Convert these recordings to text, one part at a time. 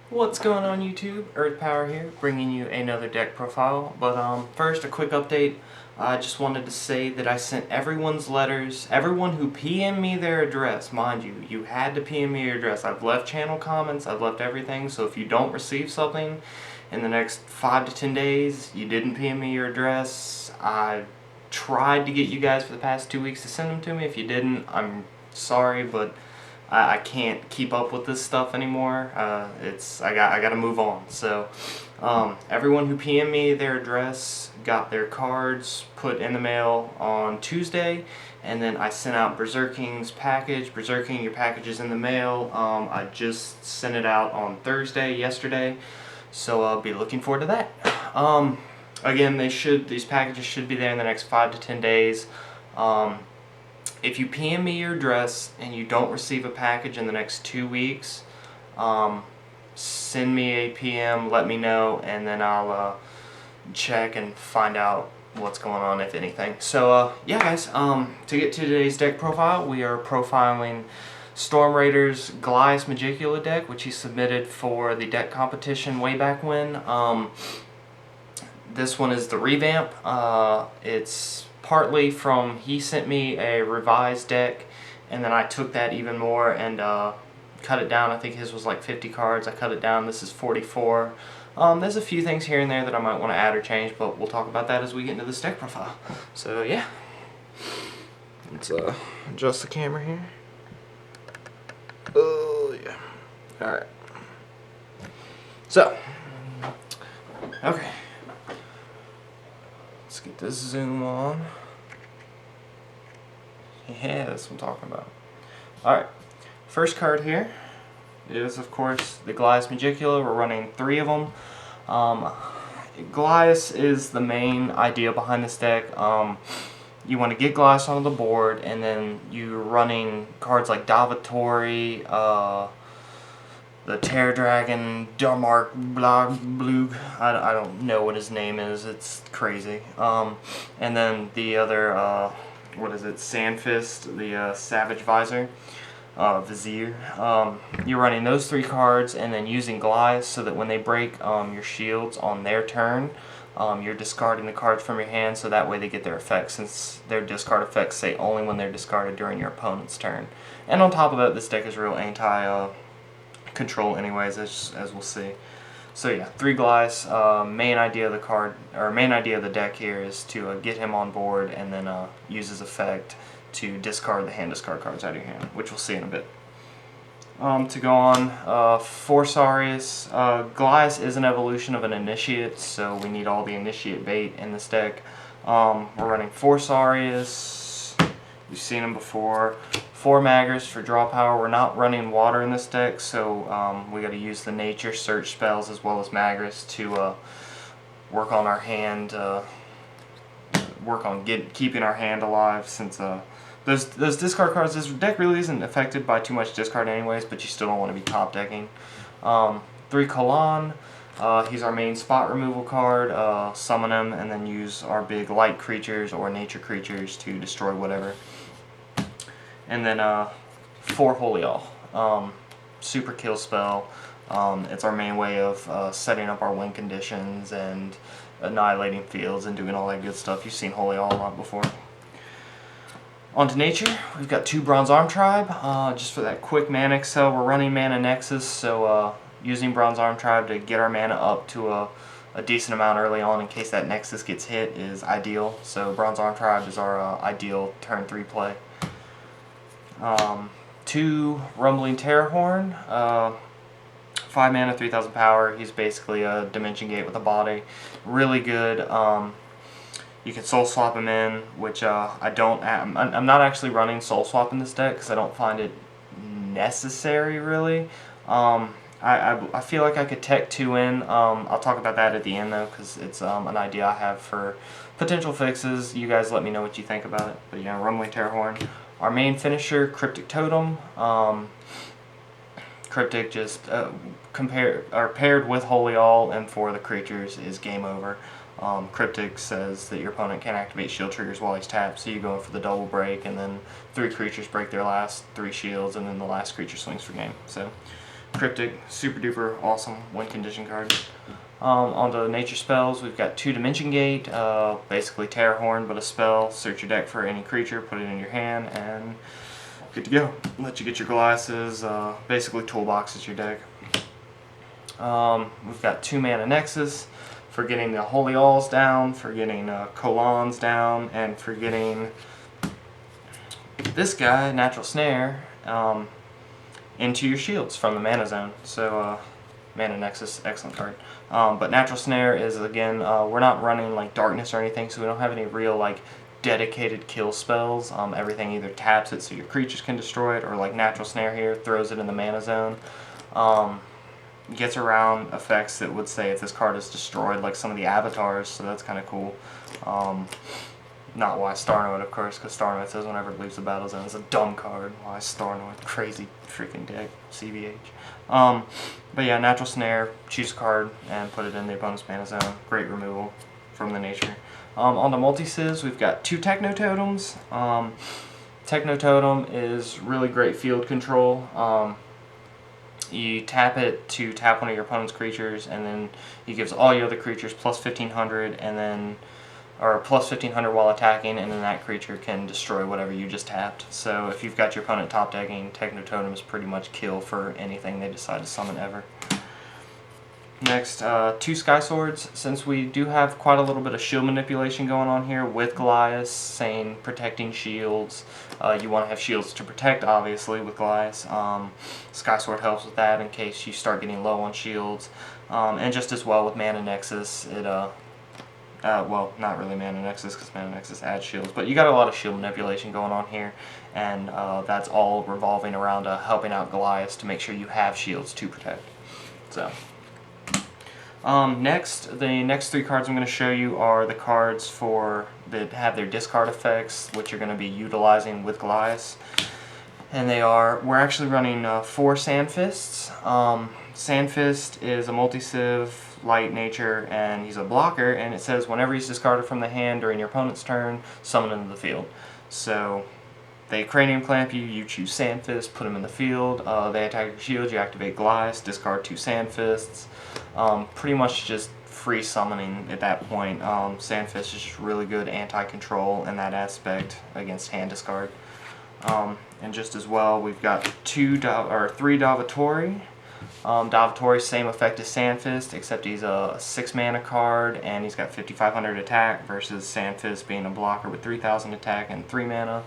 What's going on YouTube? Earth Power here, bringing you another deck profile. But first, a quick update. I just wanted to say that I sent everyone's letters, everyone who PM'd me their address, mind you, you had to PM me your address. I've left channel comments, I've left everything, so if you don't receive something in the next 5 to 10 days, you didn't PM me your address. I tried to get you guys for the past 2 weeks to send them to me. If you didn't, I'm sorry, but I can't keep up with this stuff anymore. I got to move on. So everyone who PM'd me their address got their cards put in the mail on Tuesday, and then I sent out Berserking's package. Berserking, your package is in the mail. I just sent it out on Thursday, yesterday. So I'll be looking forward to that. Again, these packages should be there in the next 5 to 10 days. If you PM me your address and you don't receive a package in the next 2 weeks, send me a PM, let me know, and then I'll check and find out what's going on, if anything. So yeah guys, to get to today's deck profile, we are profiling Storm Raider's Glais Mejicula deck, which he submitted for the deck competition way back when. This one is the Re-vamp. It's partly from, he sent me a revised deck, and then I took that even more and cut it down. I think his was like 50 cards. I cut it down. This is 44. There's a few things here and there that I might want to add or change, but we'll talk about that as we get into this deck profile. So yeah, let's adjust the camera here. Oh yeah. All right. So okay. Let's get this zoom on. Yeah, that's what I'm talking about. Alright, first card here is, of course, the Glias Megicula. We're running 3 of them. Glias is the main idea behind this deck. You want to get Glias onto the board, and then you're running cards like Dava Torey, the TeraDragon, Darmark, Blug, I don't know what his name is, it's crazy. And then the other, what is it, Sanfist, the Savage Visor, Vizier. You're running those 3 cards and then using Glais so that when they break your shields on their turn, you're discarding the cards from your hand, so that way they get their effects, since their discard effects say only when they're discarded during your opponent's turn. And on top of that, this deck is real anti-control anyways, as we'll see. So yeah, 3 Glais. Main idea of the card, or main idea of the deck here, is to get him on board and then use his effect to discard the hand discard cards out of your hand, which we'll see in a bit. To go on, 4 Sarius. Glais is an evolution of an initiate, so we need all the initiate bait in this deck. We're running 4 Sarius. You've seen them before. 4 Magris for draw power. We're not running water in this deck, so we got to use the nature search spells as well as Magris to work on our hand, work on keeping our hand alive, since those discard cards, this deck really isn't affected by too much discard anyways, but you still don't want to be top decking. 3 Kolon. He's our main spot removal card. Summon him and then use our big light creatures or nature creatures to destroy whatever. And then 4 Holy All. Super kill spell. It's our main way of setting up our win conditions and annihilating fields and doing all that good stuff. You've seen Holy All a lot before. On to nature, we've got 2 Bronze Arm Tribe. Just for that quick mana excel, we're running Mana Nexus, so using Bronze Arm Tribe to get our mana up to a decent amount early on in case that Nexus gets hit is ideal. So Bronze Arm Tribe is our ideal turn 3 play. 2 Rumbling TeraHorn, 5 mana, 3000 power. He's basically a Dimension Gate with a body. Really good. You can Soul Swap him in, which I'm not actually running Soul Swap in this deck because I don't find it necessary, really. I feel like I could tech 2 in. I'll talk about that at the end, though, because it's an idea I have for potential fixes. You guys let me know what you think about it. But yeah, Rumbling TeraHorn. Our main finisher, Cryptic Totem. Cryptic just paired with Holy All and for the creatures is game over. Cryptic says that your opponent can't activate shield triggers while he's tapped, so you go for the double break, and then 3 creatures break their last 3 shields, and then the last creature swings for game. So Cryptic, super duper awesome win condition card. On the nature spells, we've got 2 Dimension Gate, basically TeraHorn, but a spell. Search your deck for any creature, put it in your hand, and good to go. Let you get your glasses, basically toolboxes your deck. We've got 2 Mana Nexus for getting the Holy Alls down, for getting Kolons down, and for getting this guy, Natural Snare, into your shields from the Mana Zone. So, Mana Nexus, excellent card. But Natural Snare is, again, we're not running like Darkness or anything, so we don't have any real like dedicated kill spells. Everything either taps it so your creatures can destroy it, or like Natural Snare here, throws it in the Mana Zone. Gets around effects that would say if this card is destroyed, like some of the avatars, so that's kind of cool. Not why Starnoid, of course, because Starnoid says whenever it leaves the battle zone, it's a dumb card. Why Starnoid? Crazy freaking deck. CVH. But yeah, Natural Snare, choose a card and put it in the opponent's mana zone. Great removal from the nature. On the multi-civs, we've got 2 Techno Totems. Techno Totem is really great field control. You tap it to tap one of your opponent's creatures, and then he gives all your other creatures plus 1500, and then or plus 1500 while attacking, and then that creature can destroy whatever you just tapped. So if you've got your opponent top decking, Techno Totem is pretty much kill for anything they decide to summon ever. Next, 2 Skyswords. Since we do have quite a little bit of shield manipulation going on here with Glias, saying protecting shields, you want to have shields to protect, obviously, with Glias. Skysword helps with that in case you start getting low on shields. And just as well with Mana Nexus, it well, not really Mana Nexus, because Mana Nexus adds shields, but you got a lot of shield manipulation going on here, and that's all revolving around helping out Glias to make sure you have shields to protect. So, next, the next 3 cards I'm going to show you are the cards that have their discard effects, which you're going to be utilizing with Glias. And we're actually running 4 Sanfists. Sanfist is a multi-civ, light nature, and he's a blocker, and it says whenever he's discarded from the hand during your opponent's turn, summon him to the field. So they cranium clamp you, you choose Sanfist, put him in the field, they attack your shield, you activate Glias, discard 2 Sanfists. Pretty much just free summoning at that point. Sanfist is just really good anti-control in that aspect against hand discard. And just as well, we've got 3 Dava Torey. Dava Torey, same effect as Sanfist, except he's a 6 mana card and he's got 5500 attack versus Sanfist being a blocker with 3000 attack and 3 mana.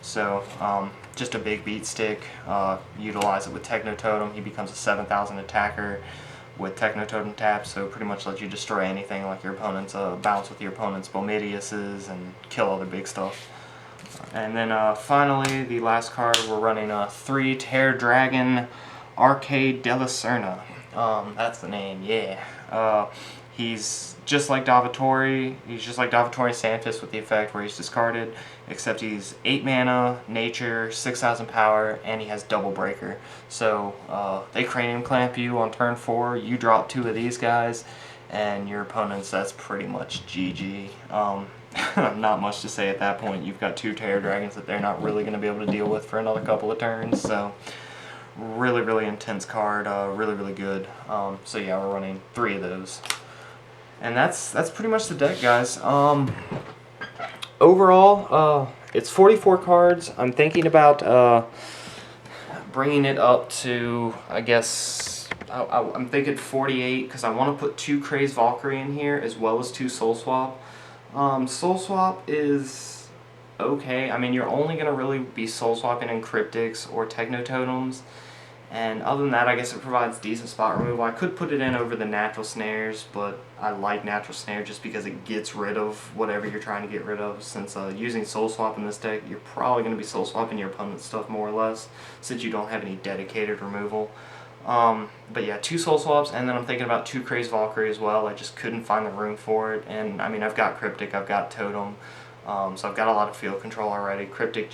So just a big beat stick. Utilize it with Techno Totem. He becomes a 7000 attacker with Techno Totem tap, so pretty much let you destroy anything like your opponent's bounce with your opponent's Bomediuses and kill all the big stuff. And then finally, the last card, we're running 3 TeraDragon Arque Delacerna. That's the name, yeah. He's just like Dava Torey. He's just like Dava Torey Sanfist with the effect where he's discarded, except he's 8 mana, nature, 6000 power, and he has double breaker. So they cranium clamp you on turn 4, you drop 2 of these guys, and your opponent's, that's pretty much GG. Not much to say at that point. You've got 2 TeraDragons that they're not really going to be able to deal with for another couple of turns, so really, really intense card, really, really good. So yeah, we're running 3 of those. And that's pretty much the deck, guys. Overall, it's 44 cards. I'm thinking about bringing it up to, I guess, I'm thinking 48, because I want to put 2 Crazed Valkyrie in here, as well as 2 Soul Swap. Soul Swap is okay. I mean, you're only going to really be Soul Swapping in Cryptics or Techno Totems. And other than that, I guess it provides decent spot removal. I could put it in over the Natural Snares, but I like Natural Snare just because it gets rid of whatever you're trying to get rid of. Since using Soul Swap in this deck, you're probably going to be Soul Swapping your opponent's stuff more or less, since you don't have any dedicated removal. But yeah, 2 Soul Swaps, and then I'm thinking about 2 Crazed Valkyrie as well. I just couldn't find the room for it. And I mean, I've got Cryptic, I've got Totem. So I've got a lot of field control already. Cryptic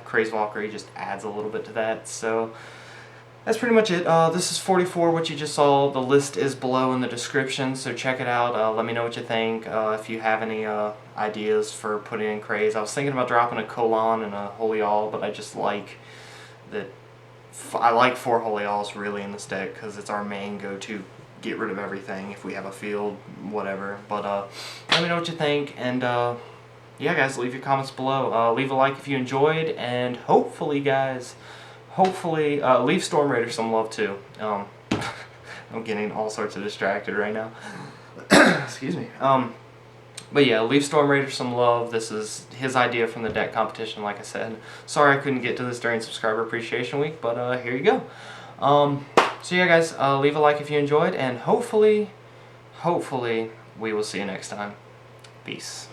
Crazed Valkyrie just adds a little bit to that. So that's pretty much it. This is 44, what you just saw. The list is below in the description, so check it out. Let me know what you think. If you have any ideas for putting in Craze. I was thinking about dropping a Kolon and a Holy All, but I just like that I like 4 Holy Alls really in this deck because it's our main go-to. Get rid of everything if we have a field, whatever. But let me know what you think, and yeah, guys, leave your comments below. Leave a like if you enjoyed, and hopefully, guys, leave Storm Raider some love too. I'm getting all sorts of distracted right now. Excuse me. But yeah, leave Storm Raider some love. This is his idea from the deck competition, like I said. Sorry I couldn't get to this during Subscriber Appreciation Week, but here you go. So yeah, guys, leave a like if you enjoyed, and hopefully, we will see you next time. Peace.